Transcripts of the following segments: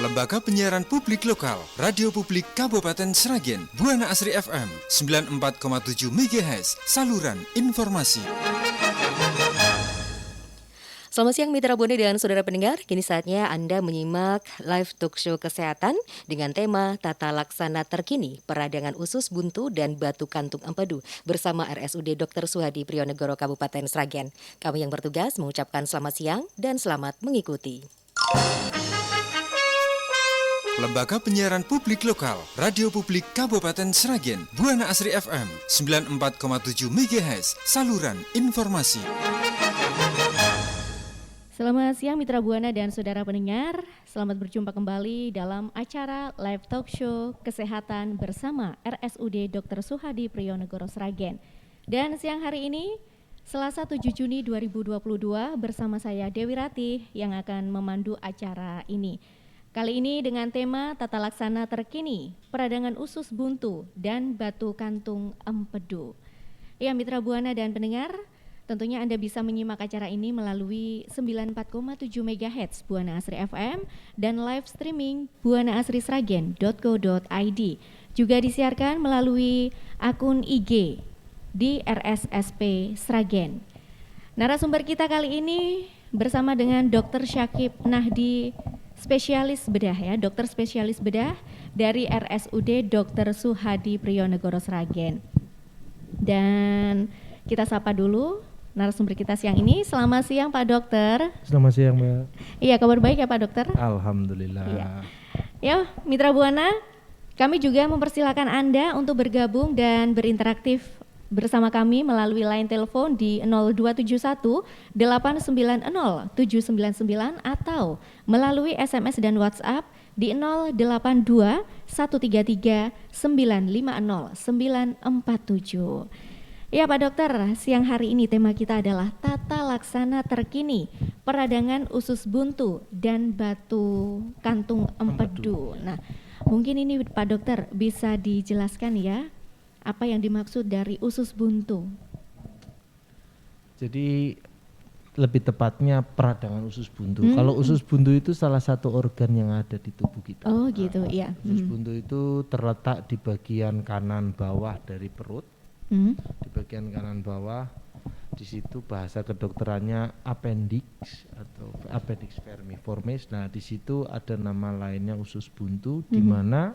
Lembaga Penyiaran Publik Lokal, Radio Publik Kabupaten Sragen, Buana Asri FM 94,7 MHz, saluran informasi. Selamat siang mitra Buana dan saudara pendengar, kini saatnya Anda menyimak live talk show kesehatan dengan tema Tata Laksana Terkini Peradangan Usus Buntu dan Batu Kantung Empedu bersama RSUD Dr. Suhadi Priyonegoro Kabupaten Sragen. Kami yang bertugas mengucapkan selamat siang dan selamat mengikuti. Lembaga Penyiaran Publik Lokal, Radio Publik Kabupaten Sragen, Buana Asri FM 94,7 MHz, saluran informasi. Selamat siang mitra Buana dan saudara pendengar. Selamat berjumpa kembali dalam acara live talk show kesehatan bersama RSUD Dr. Suhadi Priyonegoro Sragen. Dan siang hari ini Selasa 7 Juni 2022 bersama saya Dewi Ratih yang akan memandu acara ini. Kali ini dengan tema Tata Laksana Terkini Peradangan Usus Buntu dan Batu Kantung Empedu. Ya mitra Buana dan pendengar, tentunya Anda bisa menyimak acara ini melalui 94,7 MHz Buana Asri FM dan live streaming buanaasrisragen.co.id. Juga disiarkan melalui akun IG di RSSP Sragen. Narasumber kita kali ini bersama dengan Dr. Syakib Nahdi, spesialis bedah ya, dokter spesialis bedah dari RSUD Dr. Suhadi Priyonegoro Sragen. Dan kita sapa dulu narasumber kita siang ini. Selamat siang Pak Dokter. Selamat siang Mbak. Iya, kabar baik ya Pak Dokter? Alhamdulillah. Iya. Ya, mitra Buana, kami juga mempersilakan Anda untuk bergabung dan berinteraksi bersama kami melalui line telepon di 0271 890 799 atau melalui SMS dan WhatsApp di 082 133 950 947. Ya Pak Dokter, siang hari ini tema kita adalah Tata Laksana Terkini Peradangan Usus Buntu dan Batu Kantung Empedu. Nah, mungkin ini Pak Dokter bisa dijelaskan ya, apa yang dimaksud dari usus buntu? Jadi lebih tepatnya peradangan usus buntu. Kalau usus buntu itu salah satu organ yang ada di tubuh kita. Oh gitu, iya. Usus buntu itu terletak di bagian kanan bawah dari perut. Di bagian kanan bawah, di situ bahasa kedokterannya appendix atau appendix vermiformis. Nah, di situ ada nama lainnya usus buntu, di mana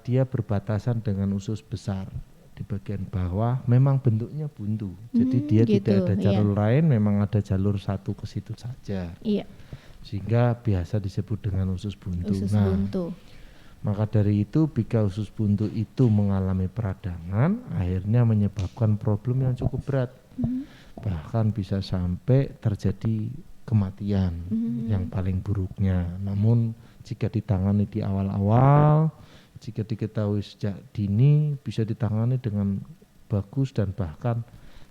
dia berbatasan dengan usus besar. Di bagian bawah memang bentuknya buntu, jadi dia gitu, tidak ada jalur lain, memang ada jalur satu ke situ saja. Iya. Sehingga biasa disebut dengan usus buntu. Usus buntu. Maka dari itu jika usus buntu itu mengalami peradangan, akhirnya menyebabkan problem yang cukup berat. Bahkan bisa sampai terjadi kematian yang paling buruknya. Namun jika ditangani di awal-awal, jika diketahui sejak dini, bisa ditangani dengan bagus dan bahkan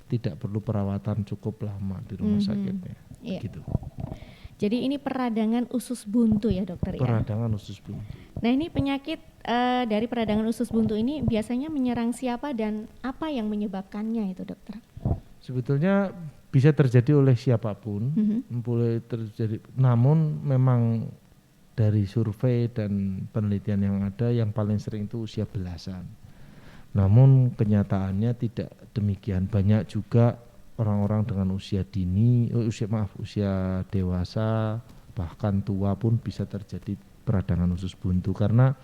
tidak perlu perawatan cukup lama di rumah sakitnya. Iya. Gitu. Jadi ini peradangan usus buntu ya dokter ya? Peradangan usus buntu. Nah ini penyakit dari peradangan usus buntu ini biasanya menyerang siapa dan apa yang menyebabkannya itu dokter? Sebetulnya bisa terjadi oleh siapapun, boleh terjadi. Namun memang dari survei dan penelitian yang ada, yang paling sering itu usia belasan. Namun kenyataannya tidak demikian. Banyak juga orang-orang dengan usia dini, usia dewasa, bahkan tua pun bisa terjadi peradangan usus buntu. Karena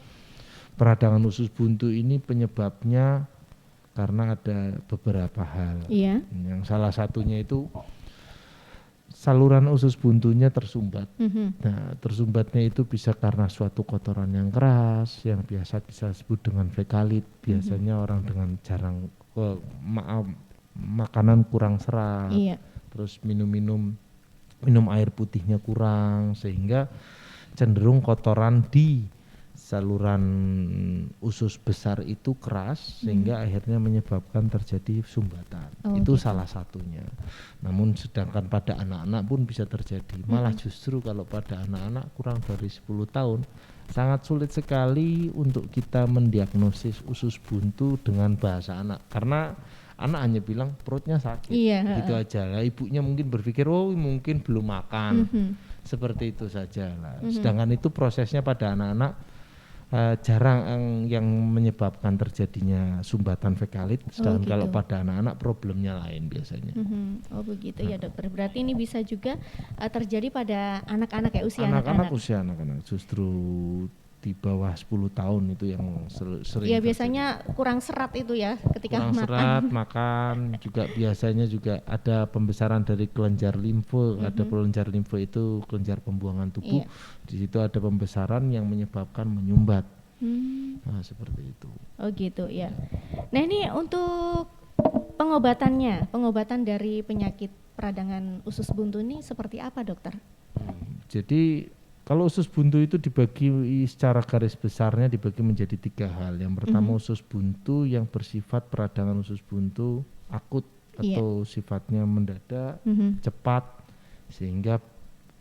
peradangan usus buntu ini penyebabnya karena ada beberapa hal. Iya. Yang salah satunya itu saluran usus buntunya tersumbat. Nah, tersumbatnya itu bisa karena suatu kotoran yang keras, yang biasa kita sebut dengan fekalit. Biasanya orang dengan jarang makanan kurang serat, terus minum air putihnya kurang, sehingga cenderung kotoran di saluran usus besar itu keras, sehingga akhirnya menyebabkan terjadi sumbatan. Itu salah satunya. Namun sedangkan pada anak-anak pun bisa terjadi. Malah justru kalau pada anak-anak kurang dari 10 tahun sangat sulit sekali untuk kita mendiagnosis usus buntu dengan bahasa anak, karena anak hanya bilang perutnya sakit, gitu aja lah. Ibunya mungkin berpikir oh mungkin belum makan, Seperti itu saja lah. Sedangkan itu prosesnya pada anak-anak jarang yang menyebabkan terjadinya sumbatan fekalit, sedangkan gitu. kalau pada anak-anak problemnya lain biasanya. Oh begitu ya dokter. Berarti ini bisa juga terjadi pada anak-anak ya, usia Anak-anak anak-anak. usia anak-anak justru di bawah 10 tahun itu yang sering Iya terjadi. biasanya kurang serat itu ya ketika Kurang makan. serat, makan juga biasanya juga ada pembesaran dari kelenjar limfe. Ada kelenjar limfe itu kelenjar pembuangan tubuh. Iya. Di situ ada pembesaran yang menyebabkan menyumbat. Nah, seperti itu. Oh gitu ya. Nah ini untuk pengobatan dari penyakit peradangan usus buntu ini seperti apa dokter? Jadi kalau usus buntu itu dibagi secara garis besarnya dibagi menjadi 3 hal. Yang pertama usus buntu yang bersifat peradangan usus buntu akut atau sifatnya mendadak, cepat, sehingga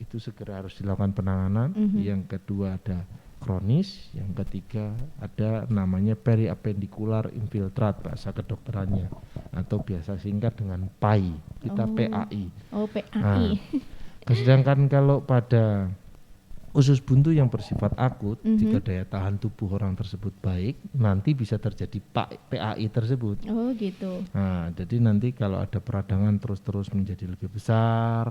itu segera harus dilakukan penanganan. Yang kedua ada kronis, yang ketiga ada namanya periapendikular infiltrat bahasa kedokterannya, atau biasa singkat dengan PAI, kita PAI. Oh PAI. Nah, sedangkan kalau pada usus buntu yang bersifat akut, jika daya tahan tubuh orang tersebut baik, nanti bisa terjadi PAI tersebut. Oh gitu. Nah, jadi nanti kalau ada peradangan terus-terus menjadi lebih besar,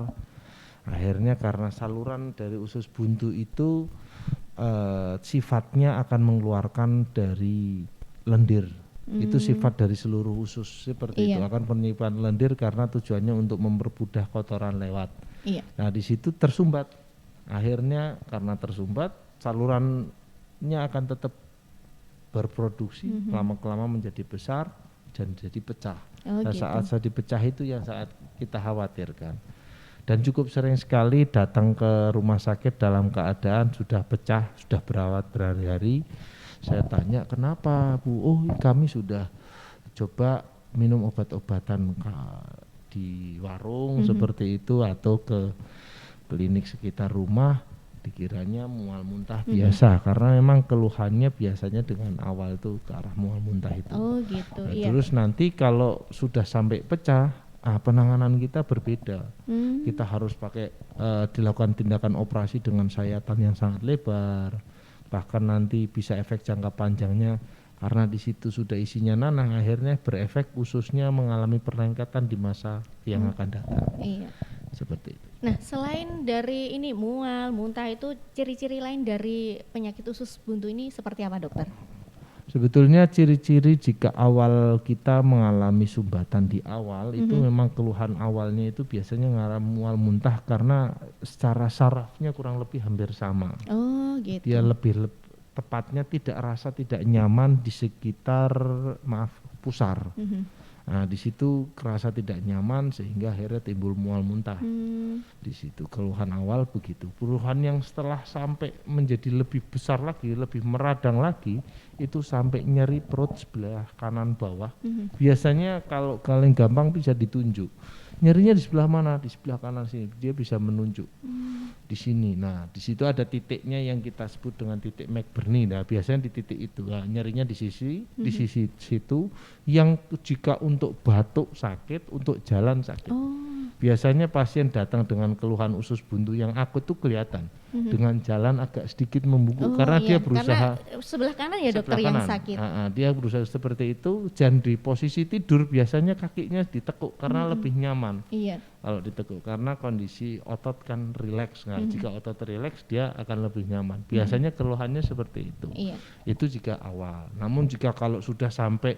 akhirnya karena saluran dari usus buntu itu sifatnya akan mengeluarkan dari lendir. Itu sifat dari seluruh usus seperti itu, akan penyimpanan lendir karena tujuannya untuk mempermudah kotoran lewat. Iya. Nah, di situ tersumbat. Akhirnya karena tersumbat, salurannya akan tetap berproduksi, lama-kelamaan menjadi besar dan jadi pecah. Oh, Nah, gitu. saat dipecah itu yang saat kita khawatirkan. Dan cukup sering sekali datang ke rumah sakit dalam keadaan sudah pecah, sudah berawat berhari-hari. Saya tanya, kenapa Bu? Oh, kami sudah coba minum obat-obatan di warung seperti itu atau ke klinik sekitar rumah, dikiranya mual muntah biasa, karena memang keluhannya biasanya dengan awal itu ke arah mual muntah itu. Oh gitu. Nah, Iya. terus nanti kalau sudah sampai pecah, penanganan kita berbeda. Kita harus pakai dilakukan tindakan operasi dengan sayatan yang sangat lebar, bahkan nanti bisa efek jangka panjangnya karena di situ sudah isinya nanah, akhirnya berefek ususnya mengalami peningkatan di masa yang akan datang. Iya. Seperti itu. Nah, selain dari ini mual, muntah, itu ciri-ciri lain dari penyakit usus buntu ini seperti apa, dokter? Sebetulnya ciri-ciri jika awal kita mengalami sumbatan di awal itu memang keluhan awalnya itu biasanya mengalami mual muntah karena secara sarafnya kurang lebih hampir sama. Oh, gitu. Dia lebih tepatnya tidak nyaman di sekitar pusar. Nah, di situ kerasa tidak nyaman sehingga akhirnya timbul mual muntah. Di situ keluhan awal begitu. Keluhan yang setelah sampai menjadi lebih besar lagi, lebih meradang lagi, itu sampai nyeri perut sebelah kanan bawah. Biasanya kalau paling gampang bisa ditunjuk. Nyerinya di sebelah mana? Di sebelah kanan sini. Dia bisa menunjuk di sini. Nah, di situ ada titiknya yang kita sebut dengan titik McBurney. Nah, biasanya di titik itu. Nah, nyerinya di sisi situ. Yang jika untuk batuk sakit, untuk jalan sakit. Biasanya pasien datang dengan keluhan usus buntu yang akut tuh kelihatan dengan jalan agak sedikit membungkuk karena iya. dia berusaha karena sebelah kanan ya dokter sebelah yang kanan. sakit. Dia berusaha seperti itu, dan di posisi tidur biasanya kakinya ditekuk karena lebih nyaman Iya. kalau ditekuk karena kondisi otot kan rileks. Nah, jika otot rileks dia akan lebih nyaman. Biasanya keluhannya seperti itu. Iya. Itu jika awal. Namun jika kalau sudah sampai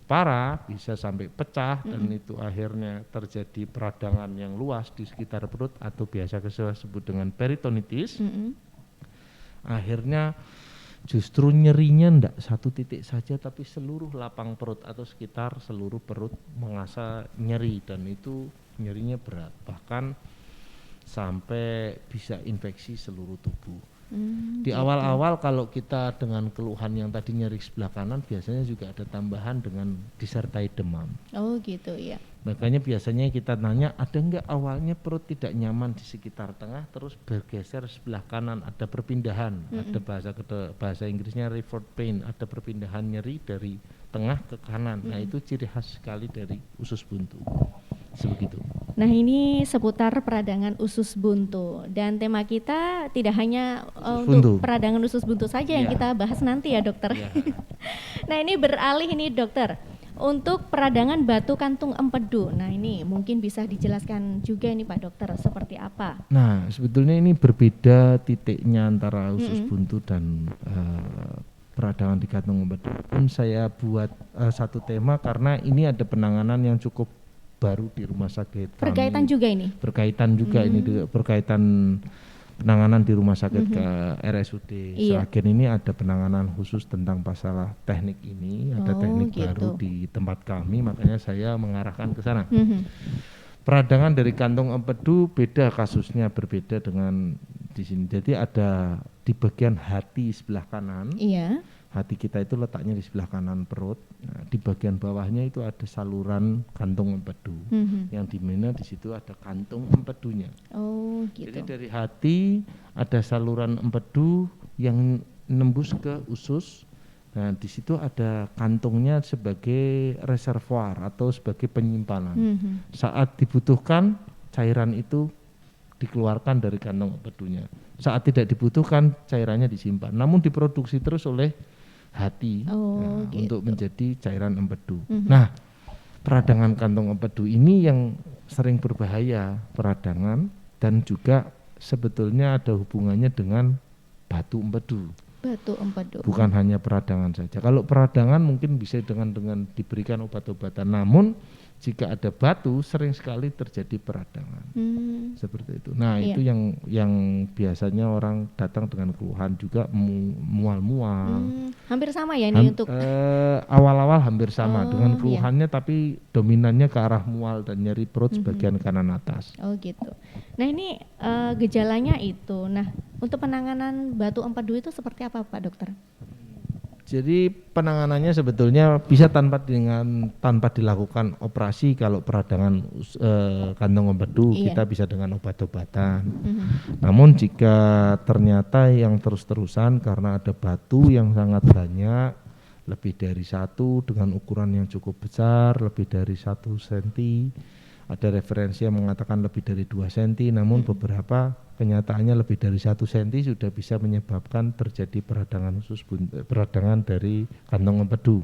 parah, bisa sampai pecah dan itu akhirnya terjadi peradangan yang luas di sekitar perut atau biasa kita sebut dengan peritonitis. Akhirnya justru nyerinya enggak satu titik saja tapi seluruh lapang perut atau sekitar seluruh perut merasa nyeri, dan itu nyerinya berat, bahkan sampai bisa infeksi seluruh tubuh. Di awal-awal kalau kita dengan keluhan yang tadi nyeri sebelah kanan, biasanya juga ada tambahan dengan disertai demam. Oh gitu ya. Makanya biasanya kita tanya, ada enggak awalnya perut tidak nyaman di sekitar tengah terus bergeser sebelah kanan, ada perpindahan, ada bahasa Inggrisnya revert pain, ada perpindahan nyeri dari tengah ke kanan. Nah, itu ciri khas sekali dari usus buntu. Sebegitu. Nah, ini seputar peradangan usus buntu dan tema kita tidak hanya untuk buntu. peradangan usus buntu saja yang Iya. kita bahas nanti ya, dokter. Iya. Nah, ini beralih ini, dokter. Untuk peradangan batu kantung empedu. Nah, ini mungkin bisa dijelaskan juga ini Pak Dokter seperti apa? Nah, sebetulnya ini berbeda titiknya antara usus buntu dan peradangan di kantung empedu. Pun saya buat satu tema karena ini ada penanganan yang cukup baru di rumah sakit kami. Berkaitan juga ini? Berkaitan juga ini berkaitan penanganan di rumah sakit ke RSUD Iya. Sragen ini ada penanganan khusus tentang masalah teknik ini, ada Oh, teknik gitu. baru di tempat kami, makanya saya mengarahkan ke sana. Mhm. Peradangan dari kantung empedu beda kasusnya, berbeda dengan di sini. Jadi ada di bagian hati sebelah kanan. Iya. Hati kita itu letaknya di sebelah kanan perut. Nah, di bagian bawahnya itu ada saluran kantung empedu. Mhm. Yang dimana di situ ada kantung empedunya. Oh, Jadi gitu. dari hati ada saluran empedu yang nembus ke usus. Nah, di situ ada kantungnya sebagai reservoir atau sebagai penyimpanan. Mhm. Saat dibutuhkan cairan itu dikeluarkan dari kantong empedunya. Saat tidak dibutuhkan cairannya disimpan. Namun diproduksi terus oleh hati Oh, gitu. untuk menjadi cairan empedu. Mhm. Nah, peradangan kantong empedu ini yang sering berbahaya, peradangan dan juga sebetulnya ada hubungannya dengan batu empedu. Batu empedu. Bukan hanya peradangan saja. Kalau peradangan mungkin bisa dengan diberikan obat-obatan. Namun jika ada batu sering sekali terjadi peradangan. Seperti itu. Nah, Iya. itu yang biasanya orang datang dengan keluhan juga mual-mual. Hampir sama ya ini untuk Awal-awal hampir sama Oh, dengan iya. keluhannya, tapi dominannya ke arah mual dan nyeri perut sebagian kanan atas. Oh, gitu. Nah, ini gejalanya itu. Nah, untuk penanganan batu empedu itu seperti apa Pak Dokter? Jadi penanganannya sebetulnya bisa tanpa dilakukan operasi. Kalau peradangan kantong empedu Iya. kita bisa dengan obat-obatan. Namun jika ternyata yang terus-terusan karena ada batu yang sangat banyak, lebih dari satu dengan ukuran yang cukup besar, lebih dari 1 cm, ada referensi yang mengatakan lebih dari 2 cm, namun beberapa kenyataannya lebih dari 1 cm sudah bisa menyebabkan terjadi peradangan dari kantong empedu.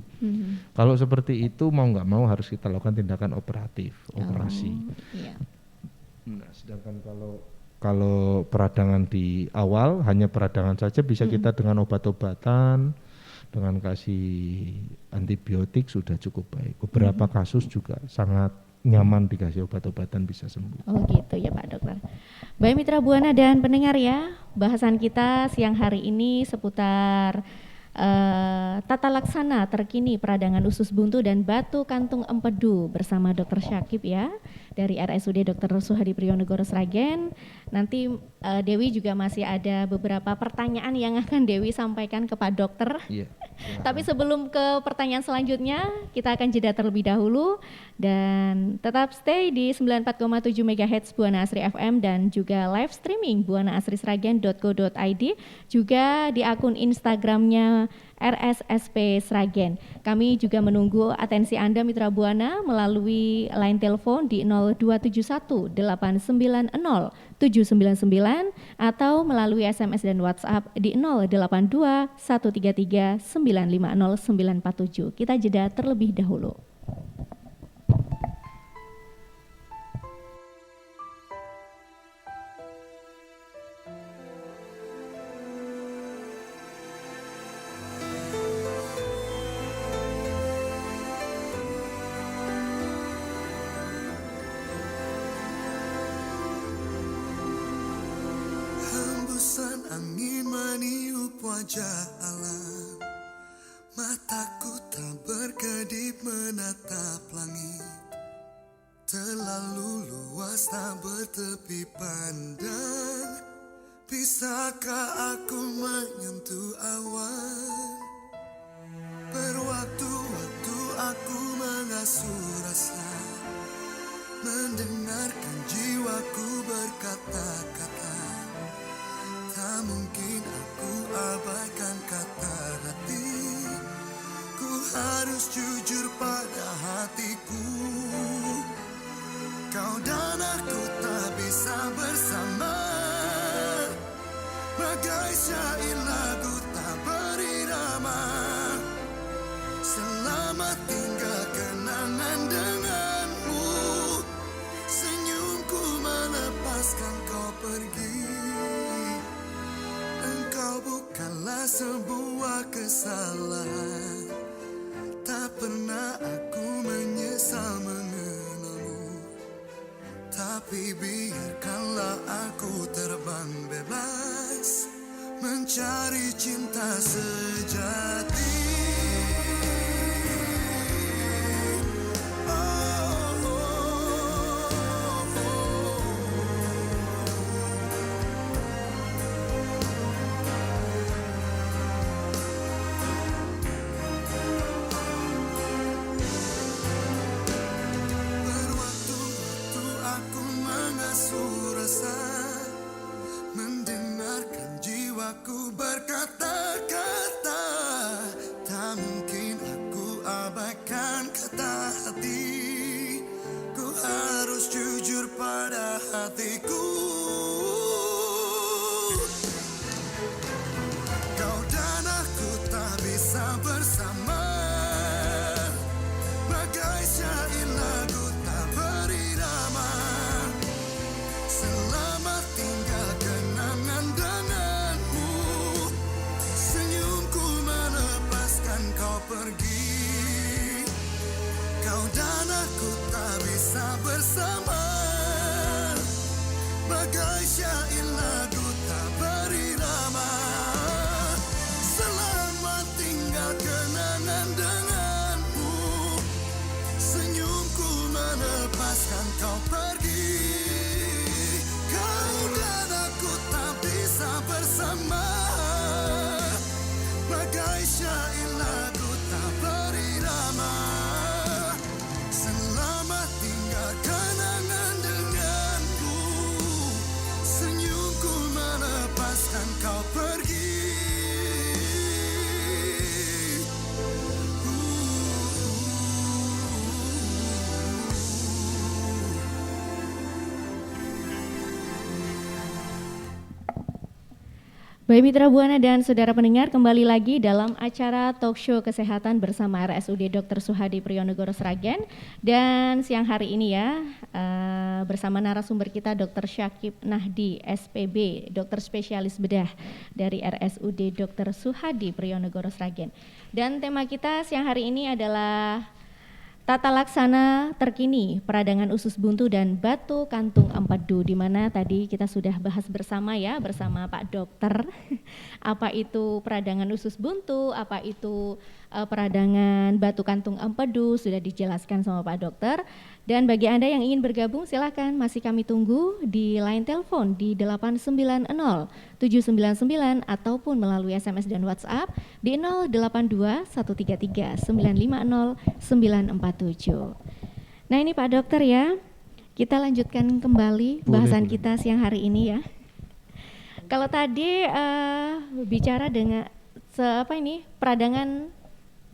Kalau seperti itu mau nggak mau harus kita lakukan tindakan operasi. Iya. Nah, sedangkan kalau peradangan di awal hanya peradangan saja bisa kita dengan obat-obatan, dengan kasih antibiotik sudah cukup baik. Beberapa kasus juga sangat nyaman dikasih obat-obatan bisa sembuh. Oh, gitu ya Pak Dokter. Baik Mitra Buana dan pendengar ya, bahasan kita siang hari ini seputar tata laksana terkini peradangan usus buntu dan batu kantung empedu bersama Dr. Syakib ya dari RSUD Dr. Suhadi Prijonegoro Sragen. Nanti Dewi juga masih ada beberapa pertanyaan yang akan Dewi sampaikan ke Pak Dokter. Iya. Tapi sebelum ke pertanyaan selanjutnya, kita akan jeda terlebih dahulu dan tetap stay di 94,7 MHz Buana Asri FM dan juga live streaming buanaasrisragen.co.id, juga di akun Instagramnya RSSP Sragen. Kami juga menunggu atensi Anda Mitra Buana melalui line telepon di 0271 890 799 atau melalui SMS dan WhatsApp di 082 133 950 947. Kita jeda terlebih dahulu. Hembusan angin meniup wajah alam, mataku tak berkedip menatap langit. Terlalu luas tak bertepi pandang, bisakah aku menyentuh awan? Berwaktu-waktu aku mengasuh rasa, mendengarkan jiwaku berkata-kata. Tak mungkin aku abaikan kata hati, ku harus jujur pada hatiku. Kau dan aku tak bisa bersama, bagai syair lagu tak berirama. Selamat tinggal kenangan denganmu, senyumku melepaskan kau pergi. Engkau bukanlah sebuah kesalahan, tak pernah aku menyesal mengenalmu. Tapi biarkanlah aku terbang bebas, mencari cinta sejati. Berwaktu-waktu aku mengasuh rasa, mendengarkan jiwaku berkata-kata. Tak mungkin aku abaikan kata hati, ku harus jujur pada hatiku. Kau dan aku tak bisa bersama, bagai syair lagu tak berirama. Selamat tinggal kenangan denganmu, senyumku melepaskan kau pergi. Kau dan aku tak bisa bersama, bagai syair lagu tak berirama. Selamat tinggal kenangan denganmu, senyumku melepaskan kau pergi. Kau dan aku tak bisa bersama, bagai syair lagu tak berirama. Selamat tinggal kenangan denganku, senyumku melepaskan kau pergi. Baik Mitra Buana dan saudara pendengar, kembali lagi dalam acara Talk Show Kesehatan bersama RSUD Dr. Suhadi Prijonegoro Sragen. Dan siang hari ini ya, bersama narasumber kita Dr. Syakib Nahdi, SPB, dokter spesialis bedah dari RSUD Dr. Suhadi Prijonegoro Sragen. Dan tema kita siang hari ini adalah tata laksana terkini peradangan usus buntu dan batu kantung empedu, di mana tadi kita sudah bahas bersama ya, bersama Pak Dokter apa itu peradangan usus buntu, apa itu peradangan batu kantung empedu, sudah dijelaskan sama Pak Dokter. Dan bagi Anda yang ingin bergabung silakan, masih kami tunggu di line telepon di 890 799 ataupun melalui SMS dan WhatsApp di 082 133 950 947. Nah ini Pak Dokter ya, kita lanjutkan kembali bahasan kita siang hari ini ya. Kalau tadi bicara dengan peradangan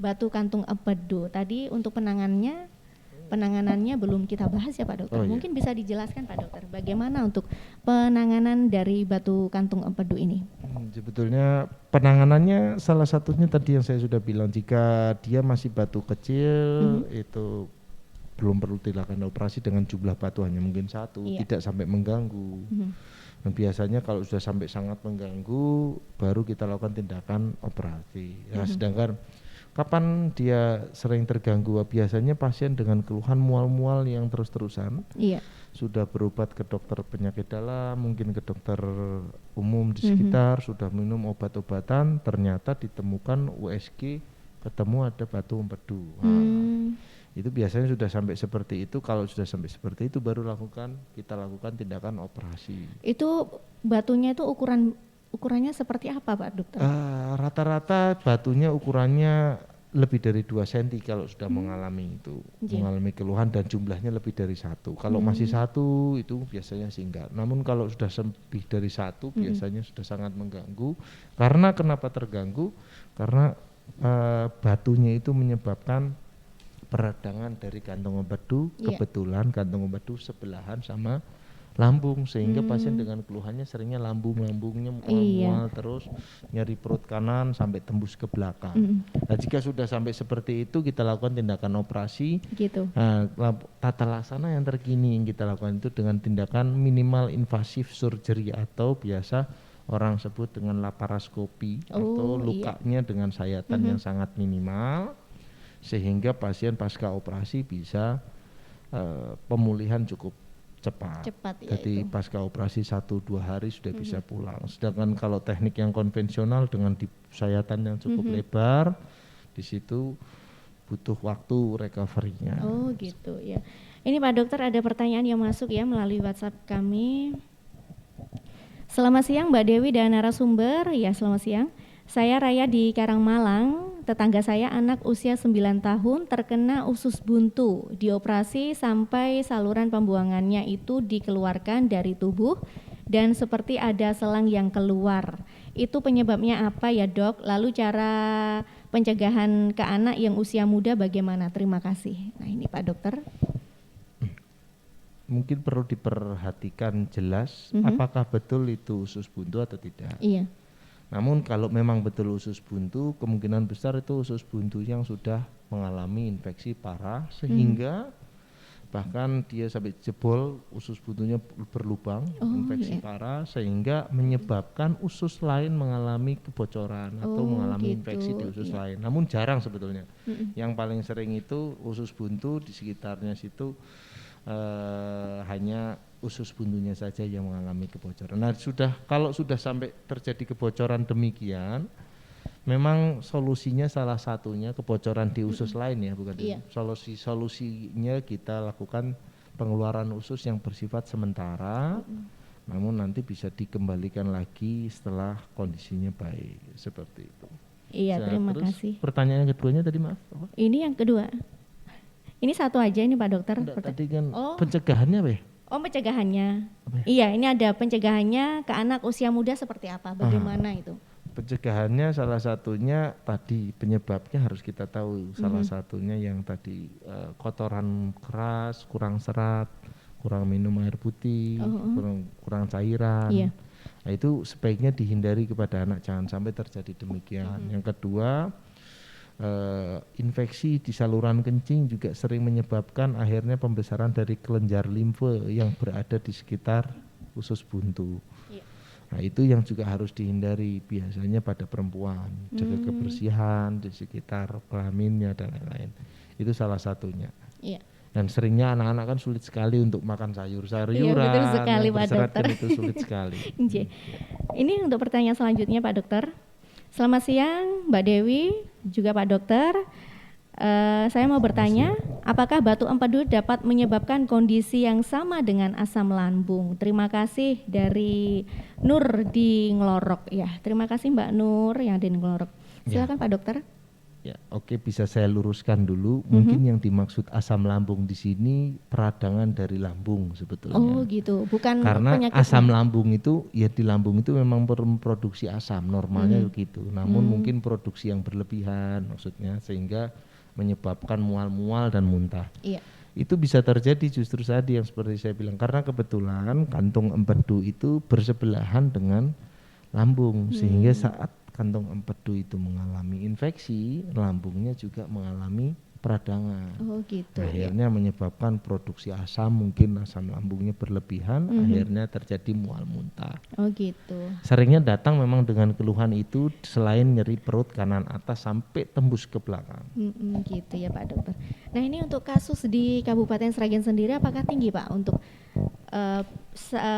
batu kantung empedu, tadi untuk penanganannya belum kita bahas ya Pak Dokter. Mungkin bisa dijelaskan Pak Dokter, bagaimana untuk penanganan dari batu kantung empedu ini? Sebetulnya penanganannya salah satunya tadi yang saya sudah bilang, jika dia masih batu kecil itu belum perlu dilakukan operasi dengan jumlah batu hanya mungkin satu, tidak sampai mengganggu. Dan biasanya kalau sudah sampai sangat mengganggu baru kita lakukan tindakan operasi. Nah, sedangkan kapan dia sering terganggu? Biasanya pasien dengan keluhan mual-mual yang terus-terusan, sudah berobat ke dokter penyakit dalam, mungkin ke dokter umum di sekitar, sudah minum obat-obatan, ternyata ditemukan USG, ketemu ada batu empedu. Itu biasanya sudah sampai seperti itu. Kalau sudah sampai seperti itu baru kita lakukan tindakan operasi. Itu batunya itu ukurannya seperti apa Pak Dokter? Rata-rata batunya ukurannya lebih dari 2 cm kalau sudah mengalami itu, mengalami keluhan dan jumlahnya lebih dari 1. Kalau masih 1 itu biasanya singgah. Namun kalau sudah lebih dari 1 biasanya sudah sangat mengganggu. Karena kenapa terganggu? Karena batunya itu menyebabkan peradangan dari kantong empedu, Iya. kebetulan kantong empedu sebelahan sama lambung, sehingga pasien dengan keluhannya seringnya lambungnya mual-mual terus, nyeri perut kanan sampai tembus ke belakang. Nah, jika sudah sampai seperti itu kita lakukan tindakan operasi. Gitu. Nah, tata laksana yang terkini yang kita lakukan itu dengan tindakan minimal invasif surgery atau biasa orang sebut dengan laparoskopi atau lukanya dengan sayatan yang sangat minimal, sehingga pasien pasca operasi bisa pemulihan cukup cepat. Ya, Jadi itu. pasca operasi 1-2 hari sudah bisa pulang. Sedangkan kalau teknik yang konvensional dengan sayatan yang cukup lebar, di situ butuh waktu recovery-nya. Oh gitu ya. Ini Pak Dokter ada pertanyaan yang masuk ya melalui WhatsApp kami. Selamat siang Mbak Dewi dan narasumber. Ya, selamat siang. Saya Raya di Karangmalang. Tetangga saya anak usia 9 tahun terkena usus buntu. Dioperasi sampai saluran pembuangannya itu dikeluarkan dari tubuh dan seperti ada selang yang keluar. Itu penyebabnya apa ya Dok? Lalu cara pencegahan ke anak yang usia muda bagaimana? Terima kasih. Nah ini Pak Dokter. Mungkin perlu diperhatikan jelas apakah betul itu usus buntu atau tidak. Iya. Namun kalau memang betul usus buntu, kemungkinan besar itu usus buntu yang sudah mengalami infeksi parah sehingga bahkan dia sampai jebol, usus buntunya berlubang, infeksi parah sehingga menyebabkan usus lain mengalami kebocoran atau mengalami infeksi di usus lain. Namun jarang sebetulnya. Yang paling sering itu usus buntu di sekitarnya situ hanya usus buntunya saja yang mengalami kebocoran. Nah, kalau sudah sampai terjadi kebocoran demikian, memang solusinya salah satunya kebocoran di usus lain ya, bukan? Iya. Solusinya kita lakukan pengeluaran usus yang bersifat sementara, namun nanti bisa dikembalikan lagi setelah kondisinya baik, seperti itu. Iya, terima terus kasih. Pertanyaan yang keduanya tadi maaf apa? Ini yang kedua. Ini satu aja ini Pak Dokter. Tadi kan pencegahannya apa ya? Oh, pencegahannya. Apa ya? Iya, ini ada pencegahannya ke anak usia muda seperti apa? Bagaimana itu? Pencegahannya salah satunya tadi penyebabnya harus kita tahu. Salah satunya yang tadi kotoran keras, kurang serat, kurang minum air putih, kurang cairan. Iya. Nah, itu sebaiknya dihindari kepada anak, jangan sampai terjadi demikian. Yang kedua, infeksi di saluran kencing juga sering menyebabkan akhirnya pembesaran dari kelenjar limfe yang berada di sekitar usus buntu. Iya. Nah, itu yang juga harus dihindari biasanya pada perempuan, jaga kebersihan di sekitar kelaminnya dan lain-lain. Itu salah satunya. Iya. Dan seringnya anak-anak kan sulit sekali untuk makan sayur-sayuran. Iya, betul sekali, yang Pak berserat Dokter. kan itu sulit sekali. Oke. Ini untuk pertanyaan selanjutnya Pak Dokter. Selamat siang Mbak Dewi, juga Pak Dokter. Saya mau bertanya, apakah batu empedu dapat menyebabkan kondisi yang sama dengan asam lambung? Terima kasih dari Nur di Ngelorok. Ya, terima kasih Mbak Nur yang di Ngelorok. Silakan Pak Dokter. Ya, oke, bisa saya luruskan dulu. Mungkin yang dimaksud asam lambung di sini peradangan dari lambung sebetulnya. Oh gitu, bukan Karena penyakit. asam lambung itu ya di lambung itu memang memproduksi asam normalnya gitu. Namun mungkin produksi yang berlebihan maksudnya sehingga menyebabkan mual-mual dan muntah. Iya. Itu bisa terjadi justru tadi yang seperti saya bilang karena kebetulan kantung empedu itu bersebelahan dengan lambung sehingga saat kantong empedu itu mengalami infeksi, lambungnya juga mengalami peradangan. Oh gitu. Akhirnya menyebabkan produksi asam, mungkin asam lambungnya berlebihan, akhirnya terjadi mual muntah. Oh gitu. Seringnya datang memang dengan keluhan itu selain nyeri perut kanan atas sampai tembus ke belakang. Gitu ya Pak Dokter. Nah ini untuk kasus di Kabupaten Sragen sendiri apakah tinggi Pak untuk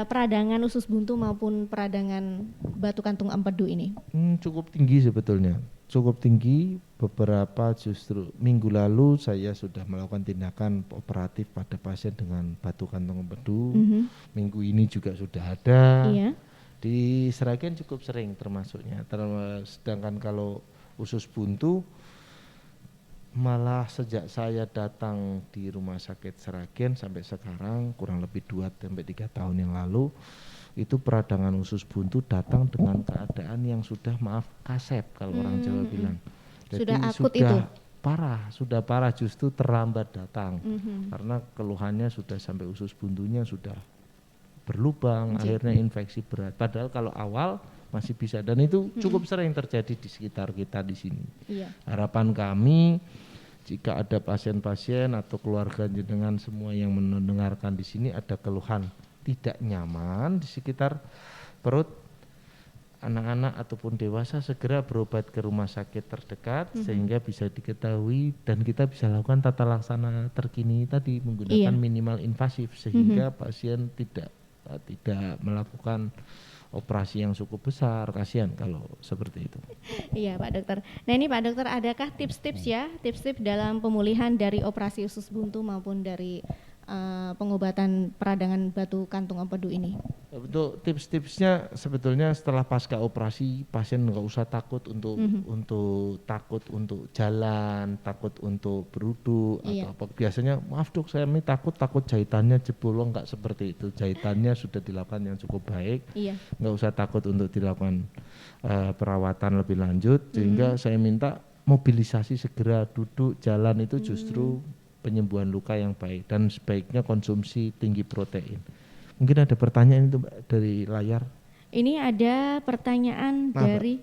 peradangan usus buntu maupun peradangan batu kantung empedu ini? Cukup tinggi sebetulnya. Cukup tinggi, beberapa justru minggu lalu saya sudah melakukan tindakan operatif pada pasien dengan batu kantong empedu. Minggu ini juga sudah ada. Iya. Di Sragen cukup sering termasuknya. Sedangkan kalau usus buntu malah sejak saya datang di rumah sakit Sragen sampai sekarang kurang lebih 2-3 tahun yang lalu itu peradangan usus buntu datang dengan keadaan yang sudah kasep kalau orang Jawa bilang. Jadi Sudah akut itu? sudah parah justru terlambat datang karena keluhannya sudah sampai usus buntunya sudah berlubang, akhirnya infeksi berat. Padahal kalau awal masih bisa, dan itu cukup sering terjadi di sekitar kita di sini. Iya. Harapan kami jika ada pasien-pasien atau keluarga jenengan semua yang mendengarkan di sini ada keluhan tidak nyaman di sekitar perut, anak-anak ataupun dewasa segera berobat ke rumah sakit terdekat sehingga bisa diketahui dan kita bisa lakukan tata laksana terkini tadi menggunakan minimal invasif sehingga pasien tidak melakukan operasi yang cukup besar, kasihan kalau seperti itu. Iya Pak Dokter. Nah ini Pak Dokter, adakah tips-tips dalam pemulihan dari operasi usus buntu maupun dari pengobatan peradangan batu kantung empedu ini? Untuk tips-tipsnya sebetulnya setelah pasca operasi pasien nggak usah takut untuk jalan, takut untuk beruduk atau apa. Biasanya maaf dok saya ini takut jahitannya jebol, nggak seperti itu. Jahitannya sudah dilakukan yang cukup baik, nggak usah takut untuk dilakukan perawatan lebih lanjut. Sehingga saya minta mobilisasi segera, duduk jalan itu justru penyembuhan luka yang baik dan sebaiknya konsumsi tinggi protein. Mungkin ada pertanyaan itu Mbak, dari layar. Ini ada pertanyaan dari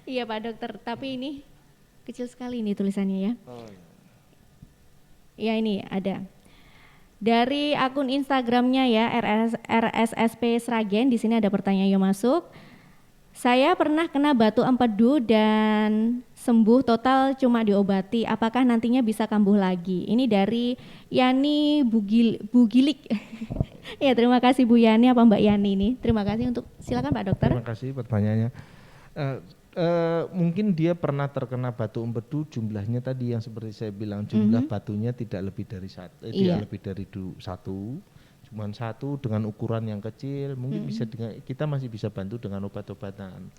iya Pak Dokter, tapi ini kecil sekali ini tulisannya ya. Ya ini ada dari akun Instagramnya ya, RSSP Sragen. Di sini ada pertanyaan yang masuk. Saya pernah kena batu empedu dan sembuh total cuma diobati. Apakah nantinya bisa kambuh lagi? Ini dari Yani Bugilik. Ya terima kasih Bu Yani, apa Mbak Yani ini. Terima kasih silakan Pak Dokter. Terima kasih pertanyaannya. Mungkin dia pernah terkena batu empedu, jumlahnya tadi yang seperti saya bilang jumlah batunya tidak lebih dari satu. Cuman satu dengan ukuran yang kecil, mungkin kita masih bisa bantu dengan obat-obatan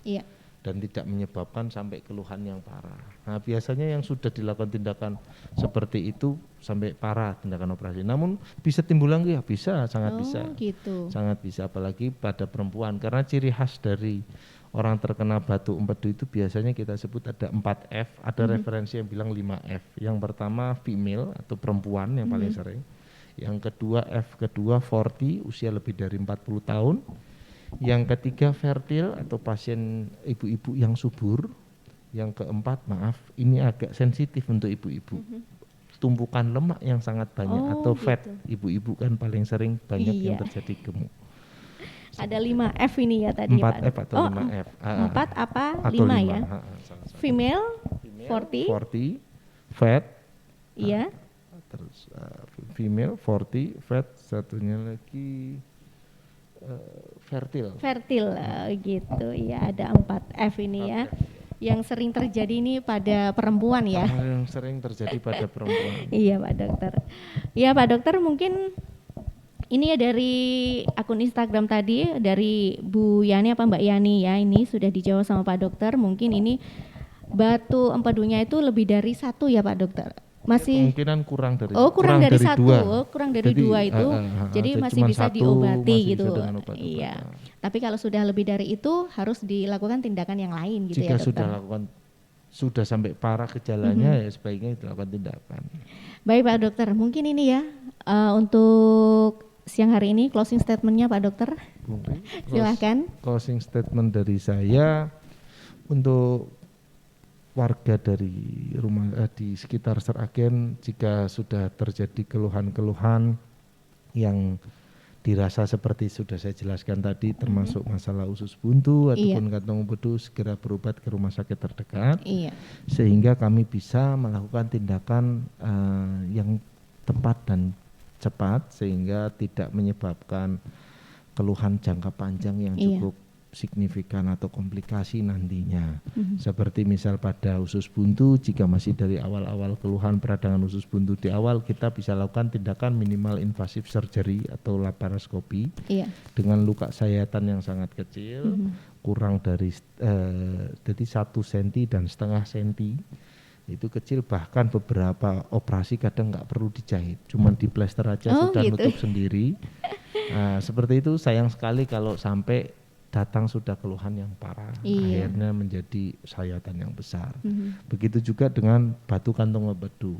dan tidak menyebabkan sampai keluhan yang parah. Nah biasanya yang sudah dilakukan tindakan seperti itu sampai parah tindakan operasi, namun bisa timbul lagi ya, bisa, sangat bisa gitu. Sangat bisa, apalagi pada perempuan, karena ciri khas dari orang terkena batu empedu itu biasanya kita sebut ada 4F, ada referensi yang bilang 5F. Yang pertama female atau perempuan yang paling sering. Yang kedua F kedua 40, usia lebih dari 40 tahun. Yang ketiga fertil atau pasien ibu-ibu yang subur. Yang keempat ini agak sensitif untuk ibu-ibu. Tumpukan lemak yang sangat banyak atau fat. Ibu-ibu kan paling sering banyak yang terjadi gemuk. Ada 5F ini ya tadi 4F atau 5F. 4 apa? 5 ya. Female 40, fat. Iya. Terus female 40, fat, satunya lagi fertil gitu ya, ada 4F ini ya. Yang sering terjadi ini pada perempuan ya. Yang sering terjadi pada perempuan. Iya Pak Dokter. Ya Pak Dokter, mungkin ini ya dari akun Instagram tadi dari Bu Yani apa Mbak Yani ya, ini sudah dijawab sama Pak Dokter. Mungkin ini batu empedunya itu lebih dari 1 ya Pak Dokter. Masih kemungkinan kurang dari kurang dari 1, kurang dari 2 itu. Jadi masih bisa diobati gitu. Iya. Tapi kalau sudah lebih dari itu harus dilakukan tindakan yang lain gitu. Jika ya Dokter. sudah sampai parah gejalanya ya sebaiknya dilakukan tindakan. Baik Pak Dokter, mungkin ini ya untuk siang hari ini closing statementnya Pak Dokter. Silahkan. Closing statement dari saya untuk warga dari rumah di sekitar Sragen, jika sudah terjadi keluhan-keluhan yang dirasa seperti sudah saya jelaskan tadi, termasuk masalah usus buntu ataupun kantong empedu, segera berobat ke rumah sakit terdekat, sehingga kami bisa melakukan tindakan yang tepat dan cepat sehingga tidak menyebabkan keluhan jangka panjang yang cukup signifikan atau komplikasi nantinya. Seperti misal pada usus buntu, jika masih dari awal-awal keluhan peradangan usus buntu di awal, kita bisa lakukan tindakan minimal invasive surgery atau laparoskopi dengan luka sayatan yang sangat kecil, kurang dari jadi 1 cm dan setengah cm. Itu kecil, bahkan beberapa operasi kadang nggak perlu dijahit, cuman diplester aja sudah nutup sendiri. Seperti itu. Sayang sekali kalau sampai datang sudah keluhan yang parah, Iya. akhirnya menjadi sayatan yang besar. Begitu juga dengan batu kantong empedu.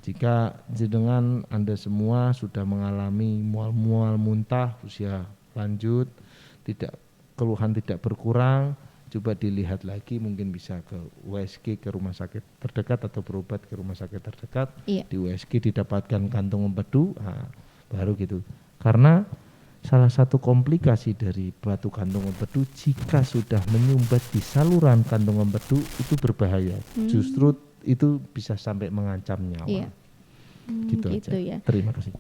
Jika jenengan Anda semua sudah mengalami mual-mual muntah usia lanjut, keluhan tidak berkurang, coba dilihat lagi, mungkin bisa ke USG, ke rumah sakit terdekat atau berobat ke rumah sakit terdekat. Iya. Di USG didapatkan kantung empedu, baru gitu. Karena salah satu komplikasi dari batu kantung empedu, jika sudah menyumbat di saluran kantung empedu itu berbahaya. Justru itu bisa sampai mengancam nyawa. Iya. Gitu Gitu aja. ya. Terima kasih.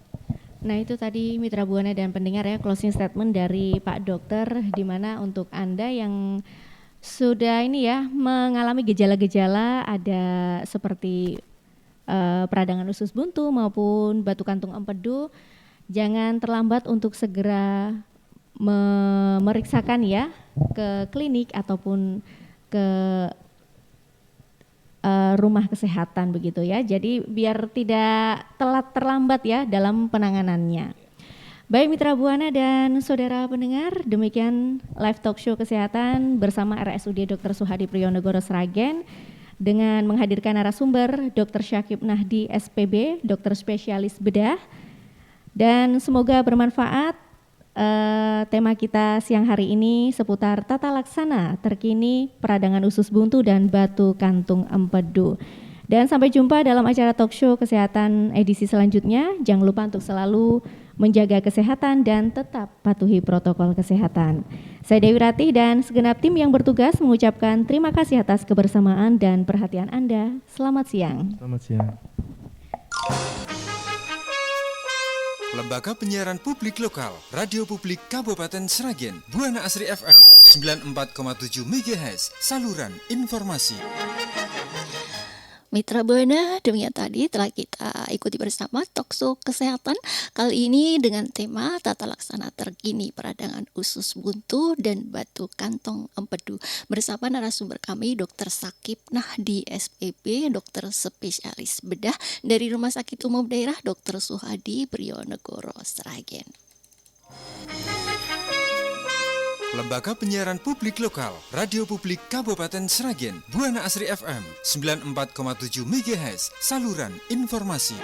Nah itu tadi Mitra Buana dan pendengar ya, closing statement dari Pak Dokter, di mana untuk Anda yang sudah ini ya mengalami gejala-gejala ada seperti peradangan usus buntu maupun batu kantung empedu, jangan terlambat untuk segera memeriksakan ya ke klinik ataupun ke rumah kesehatan begitu ya. Jadi biar tidak terlambat ya dalam penanganannya. Baik Mitra Buana dan saudara pendengar, demikian live talk show kesehatan bersama RSUD Dr. Suhadi Prijonegoro Sragen dengan menghadirkan narasumber Dr. Syakib Nahdi SPB, dokter spesialis bedah. Dan semoga bermanfaat tema kita siang hari ini seputar tata laksana terkini peradangan usus buntu dan batu kantung empedu. Dan sampai jumpa dalam acara talk show kesehatan edisi selanjutnya. Jangan lupa untuk selalu menjaga kesehatan dan tetap patuhi protokol kesehatan. Saya Dewi Ratih dan segenap tim yang bertugas mengucapkan terima kasih atas kebersamaan dan perhatian Anda. Selamat siang. Selamat siang. Lembaga Penyiaran Publik Lokal, Radio Publik Kabupaten Sragen, Buana Asri FM, 94,7 MHz, saluran informasi. Mitra Buana, demikian tadi telah kita ikuti bersama talkshow kesehatan kali ini dengan tema tata laksana terkini peradangan usus buntu dan batu kantong empedu bersama narasumber kami Dr. Syakib Nahdi SPB, dokter spesialis bedah dari Rumah Sakit Umum Daerah Dr. Suhadi Prijonegoro Sragen. Lembaga Penyiaran Publik Lokal, Radio Publik Kabupaten Sragen, Buana Asri FM, 94,7 MHz, saluran informasi.